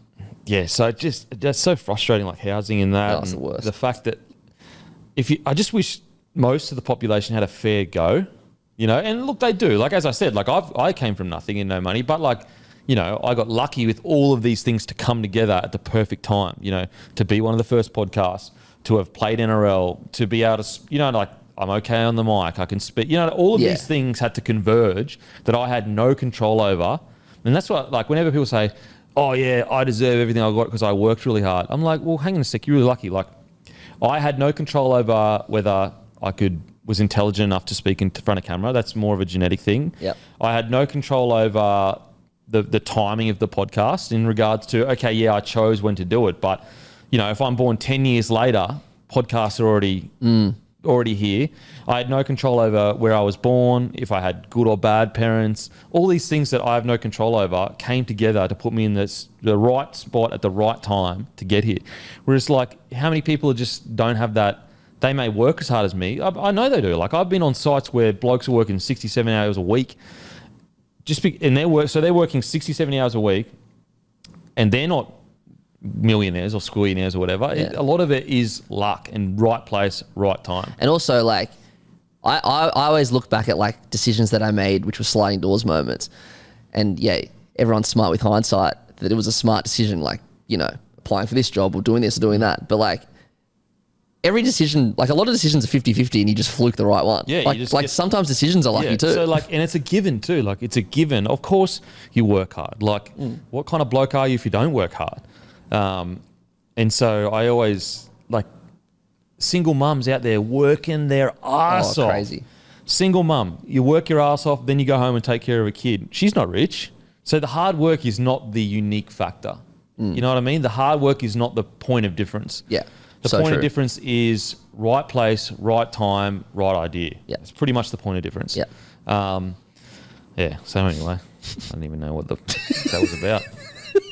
Yeah, so that's so frustrating, like housing and that. That's the worst. The fact that I just wish most of the population had a fair go, and look, they do. Like, as I said, like I came from nothing and no money, but like, I got lucky with all of these things to come together at the perfect time, to be one of the first podcasts, to have played NRL, to be able to, like, I'm okay on the mic, I can speak, all of these things had to converge that I had no control over. And that's what, like, whenever people say, oh yeah, I deserve everything I got because I worked really hard. I'm like, well, hang on a sec, you're really lucky. Like, I had no control over whether I was intelligent enough to speak in front of camera. That's more of a genetic thing. Yep. I had no control over the timing of the podcast in regards to, okay, yeah, I chose when to do it. But, if I'm born 10 years later, podcasts are already here. I had no control over where I was born, if I had good or bad parents. All these things that I have no control over came together to put me in the right spot at the right time to get here. Whereas, like, how many people just don't have that? They may work as hard as me. I know they do. Like, I've been on sites where blokes are working 67 hours a week. So they're working 60, 70 hours a week, and they're not millionaires or squillionaires or whatever. Yeah. A lot of it is luck and right place, right time. And also, like, I always look back at, like, decisions that I made, which were sliding doors moments. And, yeah, everyone's smart with hindsight that it was a smart decision, like, applying for this job or doing this or doing that. But, like, every decision, like, a lot of decisions are 50-50 and you just fluke the right one. Yeah, like sometimes decisions are lucky too. So, like, and it's a given too. Like, it's a given. Of course you work hard. Like, what kind of bloke are you if you don't work hard? And so I always, like, single mums out there working their ass off. Crazy. Single mum, you work your ass off, then you go home and take care of a kid. She's not rich. So the hard work is not the unique factor. You know what I mean? The hard work is not the point of difference. Yeah. The point of difference is right place, right time, right idea. Yeah. It's pretty much the point of difference. Yeah. So anyway, I don't even know what that was about.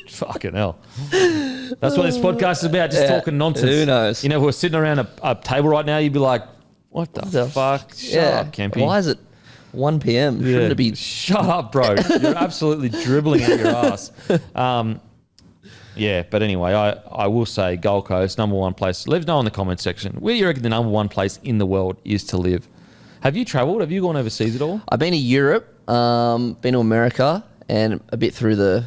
Fucking hell. That's what this podcast is about, just talking nonsense. Who knows? If we're sitting around a table right now, you'd be like, what the fuck? Shut up, Kempy. Why is it 1 p.m.? Shouldn't it be? Shut up, bro. You're absolutely dribbling out your ass. Yeah, but anyway, I will say Gold Coast, number one place. Let us know in the comments section where you reckon the number one place in the world is to live. Have you travelled? Have you gone overseas at all? I've been to Europe, been to America, and a bit through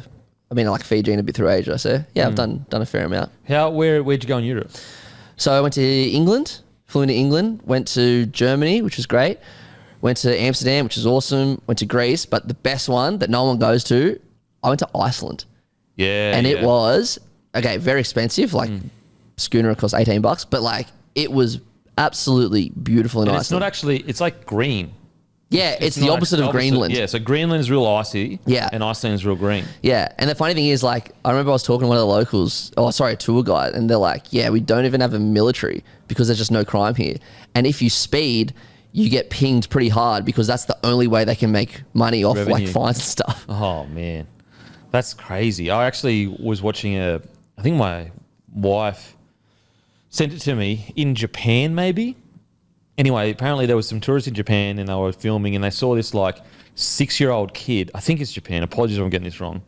I've been to, like, Fiji and a bit through Asia. So yeah, I've done a fair amount. Where'd you go in Europe? So I went to England, flew into England, went to Germany, which was great. Went to Amsterdam, which was awesome. Went to Greece, but the best one that no one goes to, I went to Iceland. Yeah. And it was, okay, very expensive. Like, schooner cost $18, but, like, it was absolutely beautiful and nice. It's not actually, it's like green. Yeah, it's the not opposite of Greenland. Yeah, so Greenland is real icy. Yeah. And Iceland is real green. Yeah, and the funny thing is, like, I remember I was talking to one of the locals, a tour guide, and they're like, yeah, we don't even have a military because there's just no crime here. And if you speed, you get pinged pretty hard because that's the only way they can make money off Revenue. like fines and stuff. Oh, man. That's crazy. I actually was watching I think my wife sent it to me in Japan, maybe. Anyway, apparently there was some tourists in Japan and they were filming and they saw this like 6-year-old kid. I think it's Japan. Apologies if I'm getting this wrong.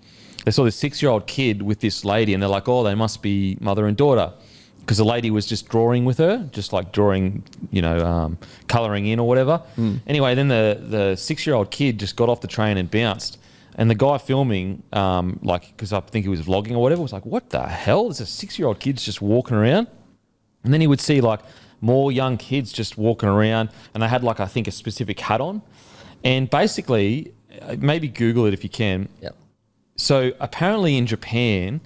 They saw this 6-year-old kid with this lady and they're like, oh, they must be mother and daughter. Because the lady was just drawing with her, just like drawing, colouring in or whatever. Anyway, then the 6-year-old kid just got off the train and bounced. And the guy filming, because I think he was vlogging or whatever, was like, what the hell? There's a 6-year-old kid's just walking around. And then he would see like more young kids just walking around and they had like, I think, a specific hat on. And basically, maybe Google it if you can. Yep. So apparently in Japan,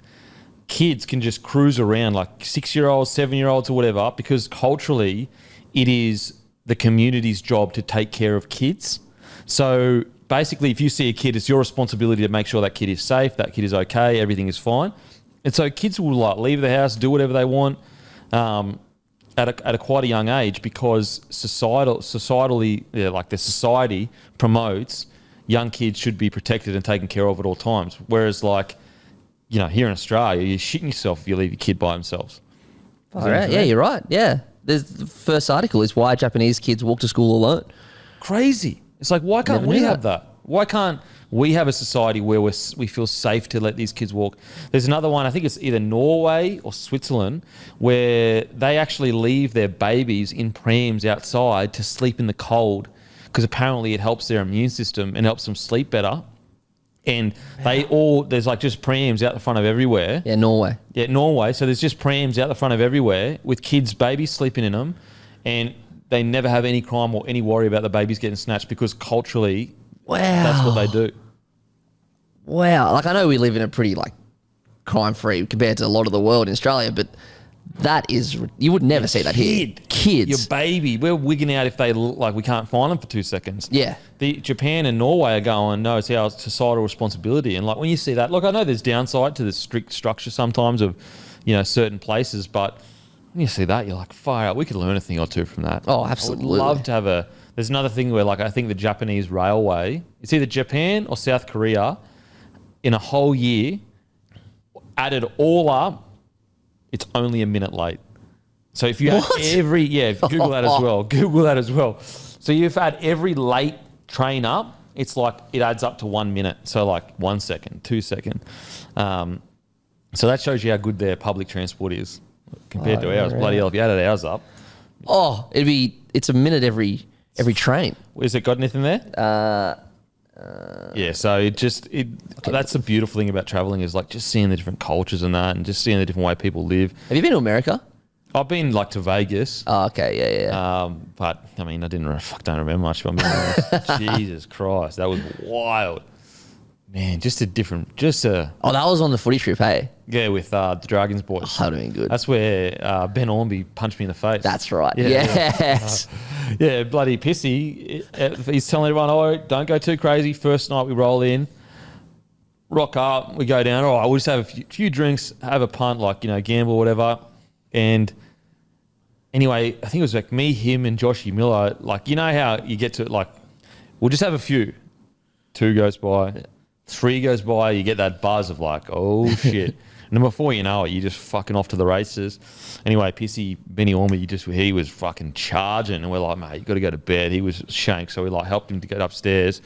kids can just cruise around like 6-year-olds, 7-year-olds or whatever, because culturally it is the community's job to take care of kids. So basically if you see a kid, it's your responsibility to make sure that kid is safe, that kid is okay, everything is fine. And so kids will like leave the house, do whatever they want at a quite a young age because societally, like the society promotes young kids should be protected and taken care of at all times. Whereas like, here in Australia, you're shitting yourself if you leave your kid by themselves. Right. Yeah, you're right. Yeah. The first article is why Japanese kids walk to school alone. Crazy. It's like, why can't Never we knew have that. that? Why can't we have a society where we feel safe to let these kids walk? There's another one, I think it's either Norway or Switzerland, where they actually leave their babies in prams outside to sleep in the cold because apparently it helps their immune system and helps them sleep better. And there's like just prams out the front of everywhere. Yeah, Norway. Yeah, Norway. So there's just prams out the front of everywhere with kids, babies sleeping in them. And they never have any crime or any worry about the babies getting snatched because culturally, that's what they do. Wow. Like, I know we live in a pretty, like, crime-free compared to a lot of the world in Australia, but that is... You would never see that here. Kids. Your baby. We're wigging out if we can't find them for 2 seconds. Yeah. Japan and Norway are going, no, it's our societal responsibility. And, like, when you see that... Look, I know there's downside to the strict structure sometimes of, certain places, but... When you see that, you're like, fire out. We could learn a thing or two from that. Oh, absolutely. I would love to have there's another thing where, like, I think the Japanese railway, it's either Japan or South Korea, in a whole year, added all up, it's only a minute late. So if you add Google that as well. Google that as well. So you've had every late train up, it's like it adds up to 1 minute. So like 1 second, 2 seconds. So that shows you how good their public transport is compared to ours. Bloody hell, if you added ours up. Oh, it's a minute every train. Has it got anything there? Yeah, so that's the beautiful thing about traveling is like just seeing the different cultures and that and just seeing the different way people live. Have you been to America? I've been like to Vegas. Oh, okay, yeah. But I mean, I don't remember much. If I'm being honest. Jesus Christ, that was wild. Man, Oh, that was on the footy trip, hey? Yeah, with the Dragons boys. Oh, that would have been good. That's where Ben Ormby punched me in the face. That's right. Yeah, yes. Yeah, bloody pissy. He's telling everyone, oh, don't go too crazy. First night we roll in, rock up, we go down. All right, we'll just have a few drinks, have a punt, like, gamble, whatever. And anyway, I think it was like me, him, and Joshy Miller. Like, how you get to, like, we'll just have a few. 2 goes by. 3 goes by, you get that buzz of like, oh shit. And then before you know it, you're just fucking off to the races. Anyway, pissy Benny Orme, he was fucking charging. And we're like, mate, you got to go to bed. He was shanked. So we like helped him to get upstairs.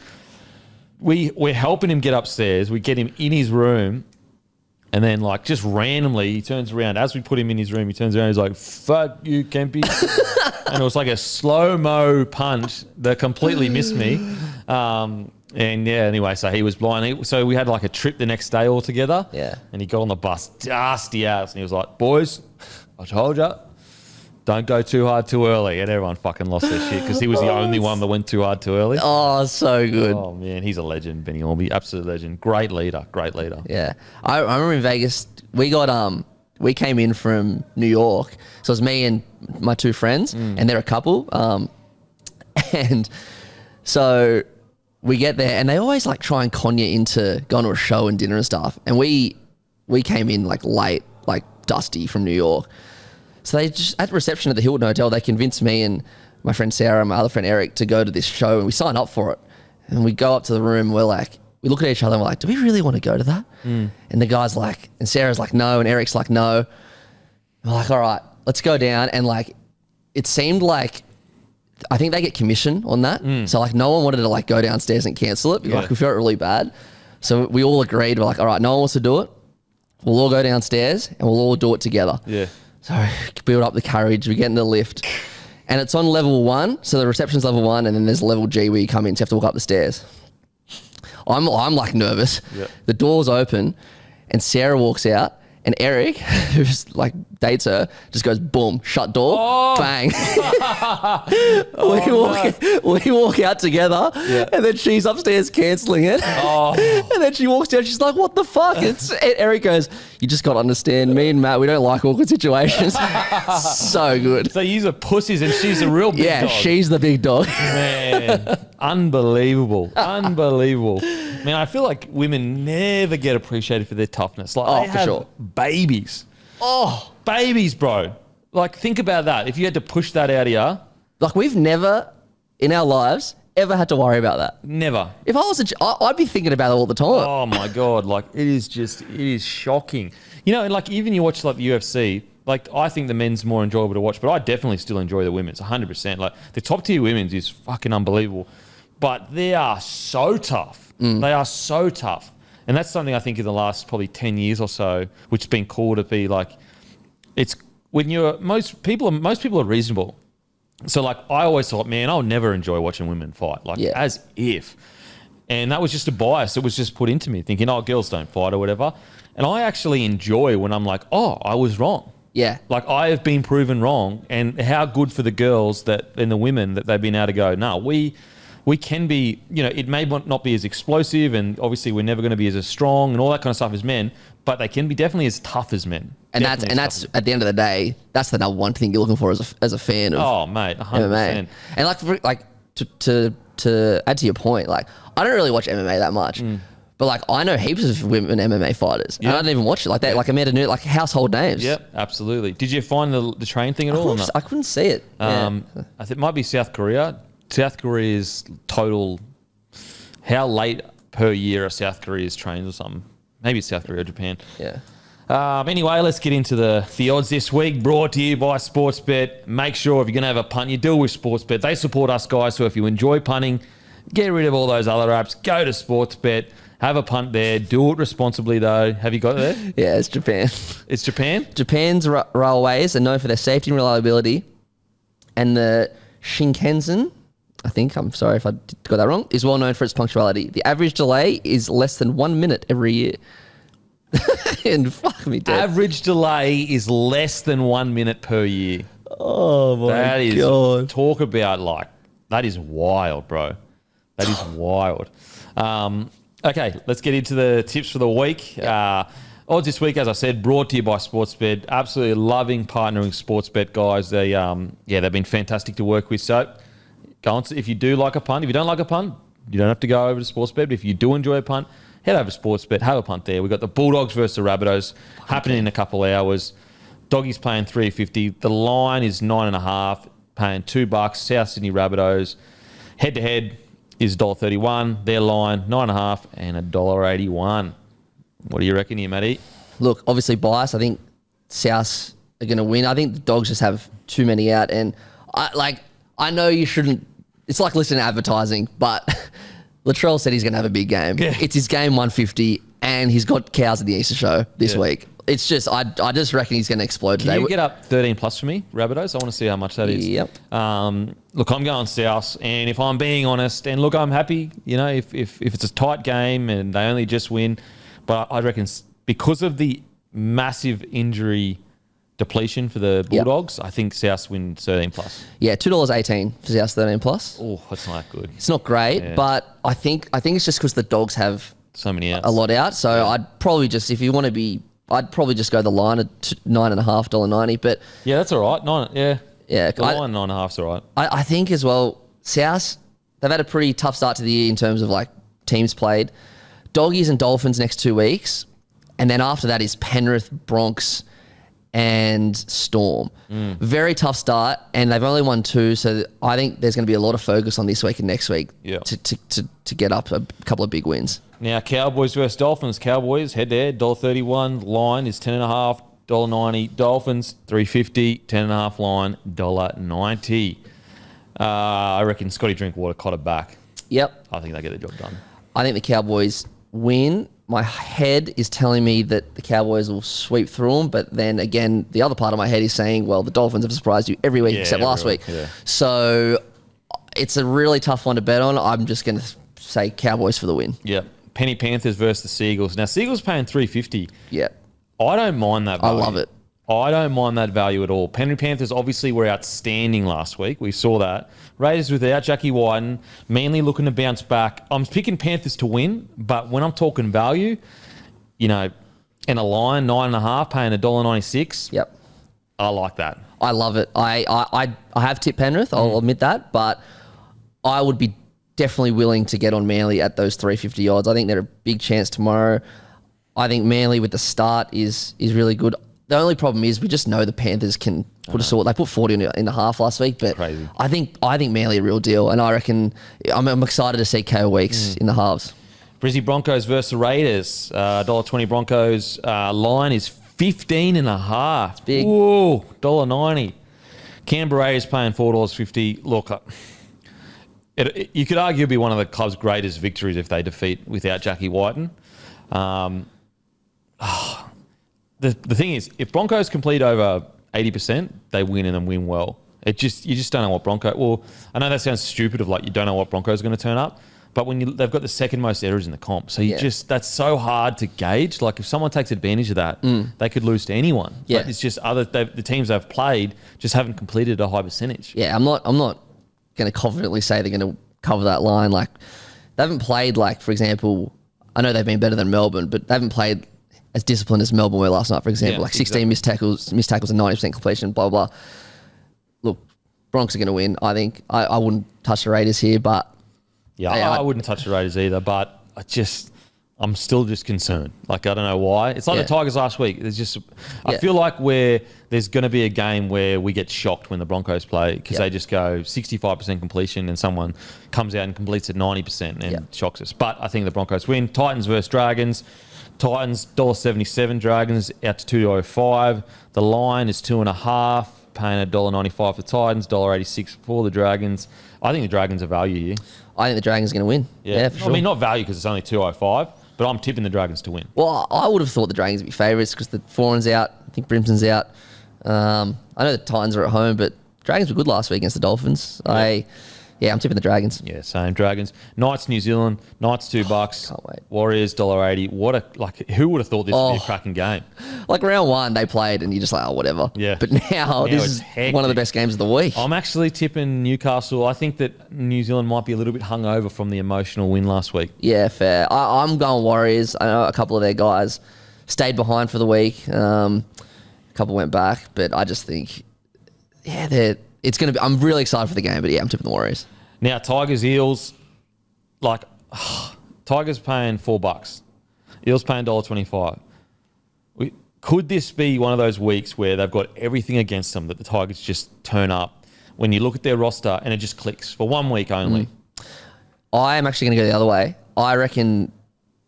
We're helping him get upstairs. We get him in his room. And then like just randomly, he turns around. As we put him in his room, he turns around. He's like, fuck you, Kempy. And it was like a slow-mo punch that completely missed me. And yeah, anyway, so he was blind. So we had like a trip the next day all together. Yeah. And he got on the bus, dusty ass, and he was like, boys, I told you, don't go too hard too early. And everyone fucking lost their shit because he was the only one that went too hard too early. Oh, so good. Oh, man, he's a legend, Benny Ormby. Absolute legend. Great leader. Yeah. I remember in Vegas, we came in from New York. So it was me and my 2 friends, and they're a couple. And So we get there and they always like try and con you into going to a show and dinner and stuff. And we came in like late, like dusty from New York. So they just, at reception at the Hilton Hotel, they convinced me and my friend Sarah and my other friend Eric to go to this show, and we signed up for it. And we go up to the room, we look at each other and we're like, do we really want to go to that? And the guy's like, and Sarah's like, no, and Eric's like, no. And we're like, all right, let's go down. And like, it seemed like, I think they get commission on that. So like no one wanted to like go downstairs and cancel it. Like we felt really bad. So we all agreed, we're like, all right, no one wants to do it. We'll all go downstairs and we'll all do it together. Yeah. So build up the courage, we get in the lift. And it's on level 1, so the reception's level 1, and then there's level G where you come in, so you have to walk up the stairs. I'm like nervous. The door's open, and Sarah walks out, and Eric, who's like dates her, just goes boom, shut door, bang. We walk out together, and then she's upstairs cancelling it. And then she walks down, she's like, what the fuck? And Eric goes, you just got to understand, me and Matt, we don't like awkward situations. So good. So you are pussies and she's a real big dog. Yeah, she's the big dog. Man, unbelievable. Unbelievable. Man, I feel like women never get appreciated for their toughness. Like, they have babies. Babies, bro. Like, think about that. If you had to push that out of you. Like, we've never, in our lives, ever had to worry about that. Never. If I was I'd be thinking about it all the time. Oh, my God. Like, it is shocking. You know, like, even you watch, like, the UFC, like, I think the men's more enjoyable to watch, but I definitely still enjoy the women's, 100%. Like, the top-tier women's is fucking unbelievable. But they are so tough. They are so tough. And that's something I think in the last probably 10 years or so, which has been cool to be like, it's when most people are reasonable. So like, I always thought, man, I'll never enjoy watching women fight. Like as if. And that was just a bias. It was just put into me thinking, oh, girls don't fight or whatever. And I actually enjoy when I'm like, oh, I was wrong. Yeah. Like I have been proven wrong, and how good for the girls and the women that they've been able to go, no, we can be, you know, it may not be as explosive, and obviously we're never going to be as strong and all that kind of stuff as men, but they can be definitely as tough as men. And that's at the end of the day, that's the number one thing you're looking for as a fan of mate, 100%. MMA. And to add to your point, like I don't really watch MMA that much. But like I know heaps of women MMA fighters, and I don't even watch it like that. Like Amanda Nunes, like household names. Yep, absolutely. Did you find the train thing at all? Or not? I couldn't see it. I think it might be South Korea. South Korea's total, how late per year are South Korea's trains or something? Maybe it's South Korea or Japan. Yeah. Anyway, let's get into the odds this week, brought to you by Sportsbet. Make sure if you're going to have a punt, you do it with Sportsbet. They support us, guys, so if you enjoy punting, get rid of all those other apps. Go to Sportsbet. Have a punt there. Do it responsibly, though. Have you got it there? Yeah, it's Japan. It's Japan? Japan's railways are known for their safety and reliability. And the Shinkansen, I think, I'm sorry if I got that wrong, is well known for its punctuality. The average delay is less than 1 minute every year. And fuck me dead. Average delay is less than 1 minute per year. Oh, my God. Talk about, like, that is wild, bro. That is wild. Okay, let's get into the tips for the week. Odds this week, as I said, brought to you by Sportsbet. Absolutely loving partnering Sportsbet, guys. They've been fantastic to work with. So go on, if you do like a punt, if you don't like a punt, you don't have to go over to Sportsbet. But if you do enjoy a punt, head over to Sportsbet, have a punt there. We've got the Bulldogs versus the Rabbitohs happening in a couple of hours. Doggies paying $3.50. The line is 9.5, paying $2. South Sydney Rabbitohs. Head-to-head is $1.31. Their line, 9.5 and $1.81. What do you reckon here, Matty? Look, obviously bias. I think Souths are going to win. I think the Dogs just have too many out. And I know you shouldn't. It's like listening to advertising, but Latrell said he's going to have a big game. Yeah. It's his game 150, and he's got cows at the Easter show this week. It's just, I just reckon he's going to explode today. Can you get up 13 plus for me, Rabbitohs? I want to see how much that is. Yep. Look, I'm going South, and if I'm being honest, and look, I'm happy, you know, if it's a tight game and they only just win, but I reckon because of the massive injury depletion for the Bulldogs, I think South win 13 plus. Yeah, $2.18 for South 13 plus. Oh, that's not good. It's not great, but I think it's just because the Dogs have so many outs. A lot out. So I'd probably just, if you want to be, I'd probably just go the line at $9.5, $1.90. But yeah, that's all right. The line 9.5's all right. I think as well, South, they've had a pretty tough start to the year in terms of like teams played. Doggies and Dolphins next 2 weeks. And then after that is Penrith, Bronx, and Storm. Very tough start, and they've only won 2, so I think there's going to be a lot of focus on this week and next week to get up a couple of big wins. Now, Cowboys versus Dolphins. Cowboys, head-to-head, $1.31. Line is 10.5, $1.90. Dolphins, $3.50, 10.5 line, $1.90. I reckon Scotty Drinkwater caught it back. Yep. I think they get the job done. I think the Cowboys win. My head is telling me that the Cowboys will sweep through them, but then again, the other part of my head is saying, well, the Dolphins have surprised you every week except last week. Yeah. So it's a really tough one to bet on. I'm just going to say Cowboys for the win. Yeah. Penny Panthers versus the Seagulls. Now, Seagulls paying $3.50. Yeah. I don't mind that value. I love it. I don't mind that value at all. Penny Panthers obviously were outstanding last week. We saw that. Raiders without Jackie Whiten, Manly looking to bounce back. I'm picking Panthers to win, but when I'm talking value, you know, in a line, 9.5, paying $1.96. Yep. I like that. I love it. I have tipped Penrith, I'll admit that, but I would be definitely willing to get on Manly at those 350 odds. I think they're a big chance tomorrow. I think Manly with the start is really good. The only problem is we just know the Panthers can put a sort. They put 40 in the half last week, but crazy. I think Manly a real deal, and I reckon I'm excited to see KO Weeks in the halves. Brizzy Broncos versus the Raiders. $1.20 Broncos. Line is 15.5. Big. Whoa, $1.90. Canberra Raiders paying $4.50. Look, you could argue it'd be one of the club's greatest victories if they defeat without Jackie Whiten. The thing is, if Broncos complete over 80%, they win and then win well. You just don't know what Broncos. Well, I know that sounds stupid of like you don't know what Broncos are going to turn up, but they've got the second most errors in the comp, so that's so hard to gauge. Like if someone takes advantage of that, they could lose to anyone. Yeah, but it's just the teams they've played just haven't completed a high percentage. Yeah, I'm not going to confidently say they're going to cover that line. Like they haven't played like, for example, I know they've been better than Melbourne, but they haven't played as disciplined as Melbourne were last night, for example. 16 missed tackles and 90% completion, blah, blah, blah. Look, Broncos are going to win, I think. I wouldn't touch the Raiders here, but... Yeah, I wouldn't touch the Raiders either, but I'm still just concerned. Like, I don't know why. It's like the Tigers last week. I feel like there's going to be a game where we get shocked when the Broncos play because they just go 65% completion and someone comes out and completes at 90% and shocks us. But I think the Broncos win. Titans versus Dragons. Titans, $1.77. Dragons out to $2.05. The line is 2.5, paying $1.95 for the Titans, $1.86 for the Dragons. I think the Dragons are value here. I think the Dragons are going to win. Yeah, for sure. I mean, not value because it's only $2.05, but I'm tipping the Dragons to win. Well, I would have thought the Dragons would be favourites because the Foreign's out. I think Brimson's out. I know the Titans are at home, but Dragons were good last week against the Dolphins. Yeah, I'm tipping the Dragons. Yeah, same. Dragons. Knights, New Zealand. Knights, $2. Can't wait. Warriors, $1.80. Who would have thought this would be a cracking game? Like round one, they played and you're just like, oh, whatever. Yeah. But now this is hectic. one of the best games of the week. I'm actually tipping Newcastle. I think that New Zealand might be a little bit hungover from the emotional win last week. Yeah, fair. I'm going Warriors. I know a couple of their guys stayed behind for the week. A couple went back, but I just think, it's going to be. I'm really excited for the game, but I'm tipping the Warriors. Now, Tigers, Eels, Tigers paying $4. Eels paying $1.25. Could this be one of those weeks where they've got everything against them that the Tigers just turn up when you look at their roster and it just clicks for 1 week only? I am actually going to go the other way. I reckon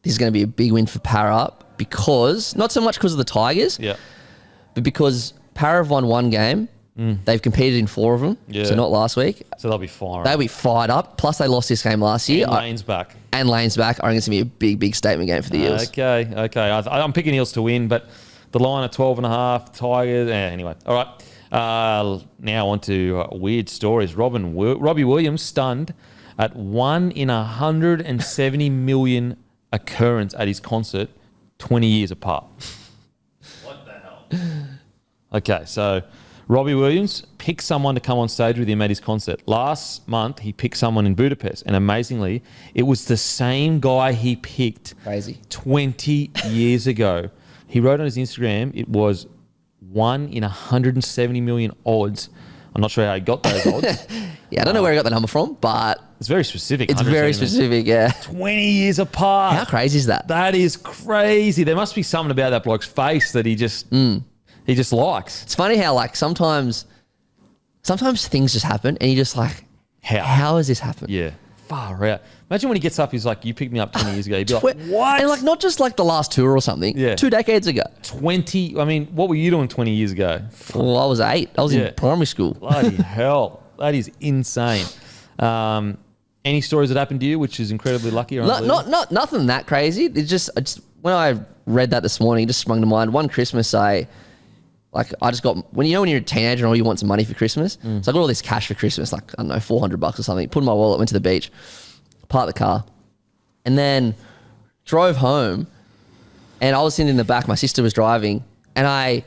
this is going to be a big win for Para because, not so much because of the Tigers, but because Para have won one game. They've competed in 4 of them, so not last week. So they'll be fired. They'll be fired up. Plus, they lost this game last year. And Lane's back. I reckon it's going to be a big, big statement game for the Eels. Okay. I'm picking Eels to win, but the line at 12.5, Tigers. Anyway, all right. Now on to weird stories. Robbie Williams stunned at 1 in 170 million occurrence at his concert 20 years apart. What the hell? Okay, so... Robbie Williams picked someone to come on stage with him at his concert. Last month, he picked someone in Budapest, and amazingly, it was the same guy he picked 20 years ago. He wrote on his Instagram, it was 1 in 170 million odds I'm not sure how he got those odds. Yeah, I don't know where he got the number from, but It's very specific. it's very specific. Yeah. 20 years apart. How crazy is that? That is crazy. There must be something about that bloke's face that he just likes. It's funny how like sometimes things just happen and you're just like, how has this happened? Yeah. Far out. Imagine when he gets up, he's like, you picked me up 20 years ago. He'd be like, what? And like not just like the last tour or something. Yeah. 2 decades ago. 20. I mean, what were you doing 20 years ago? Well, I was 8. I was Yeah. in primary school. Bloody hell. That is insane. Any stories that happened to you, which is incredibly lucky? Or Not nothing that crazy. It's just when I read that this morning, it just sprung to mind. One Christmas, I just got when you're a teenager and all you want some money for Christmas. So I got all this cash for Christmas, like I don't know, $400 or something. Put in my wallet, went to the beach, parked the car, and then drove home. And I was sitting in the back. My sister was driving, and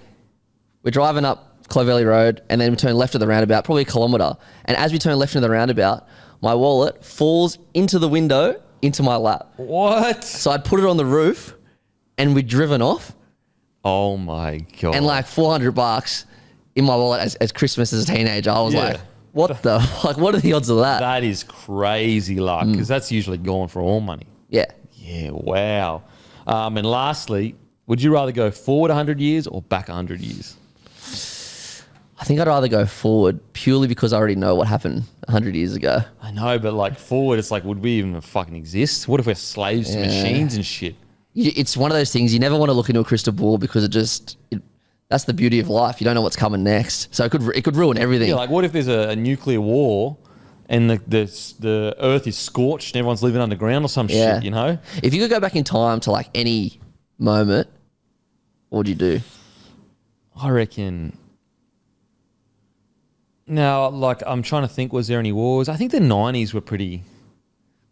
we're driving up Clovelly Road, and then we turn left at the roundabout, probably a kilometre. And as we turn left into the roundabout, my wallet falls into the window into my lap. What? So I'd put it on the roof, and we'd driven off. Oh my God. And like $400 in my wallet as Christmas as a teenager. I was Yeah. like, what are the odds of that? That is crazy luck, because that's usually gone for all money. Yeah. Yeah, wow. And lastly, would you rather go forward 100 years or back 100 years? I think I'd rather go forward purely because I already know what happened 100 years ago. I know, but like forward, it's like, would we even fucking exist? What if we're slaves to machines and shit? It's one of those things you never want to look into a crystal ball because that's the beauty of life. You don't know what's coming next. So it could ruin everything. Yeah, like what if there's a nuclear war and the earth is scorched and everyone's living underground or some shit, you know? If you could go back in time to like any moment, what would you do? I reckon... Now, like, I'm trying to think, was there any wars? I think the 90s were pretty...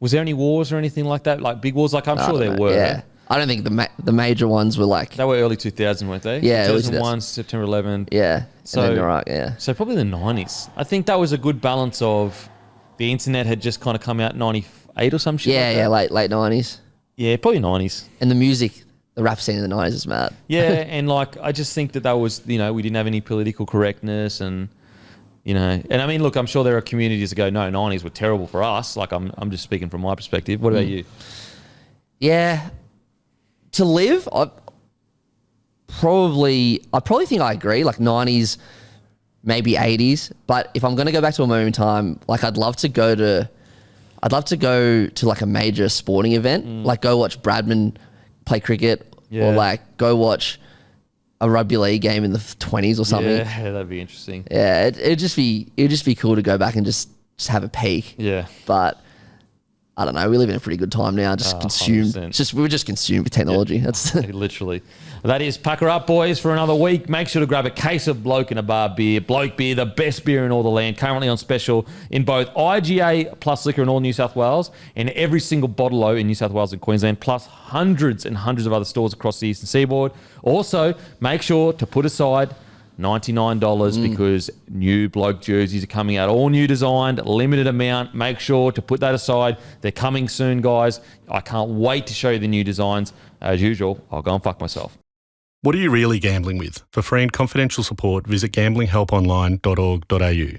Was there any wars or anything like that? Like big wars? Like, I'm sure there were. Yeah. I don't think the major ones were like... They were early 2000, weren't they? Yeah, 2001, September 11. Yeah. So, and then Iraq, yeah. So probably the 90s. I think that was a good balance of the internet had just kind of come out in 98 or some shit like that. Yeah, late 90s. Yeah, probably 90s. And the music, the rap scene in the 90s is mad. Yeah, and like, I just think that was, we didn't have any political correctness and... and I mean, look, I'm sure there are communities that go, no, 90s were terrible for us. Like, I'm just speaking from my perspective. What about you? Yeah. To live, I probably think I agree, like 90s, maybe 80s. But if I'm going to go back to a moment in time, like I'd love to go to like a major sporting event, like go watch Bradman play cricket or like go watch a rugby league game in the 20s or something. Yeah, that'd be interesting. Yeah, it'd just be cool to go back and just have a peek. Yeah. But I don't know. We live in a pretty good time now. Just consumed. 100%. We were just consumed with technology. Yeah. That's literally. That is Pack Her Up, boys, for another week. Make sure to grab a case of Bloke in a Bar beer. Bloke beer, the best beer in all the land. Currently on special in both IGA plus liquor in all New South Wales and every single bottle-o in New South Wales and Queensland, plus hundreds and hundreds of other stores across the eastern seaboard. Also, make sure to put aside $99 because new Bloke jerseys are coming out. All new designed, limited amount. Make sure to put that aside. They're coming soon, guys. I can't wait to show you the new designs. As usual, I'll go and fuck myself. What are you really gambling with? For free and confidential support, visit gamblinghelponline.org.au.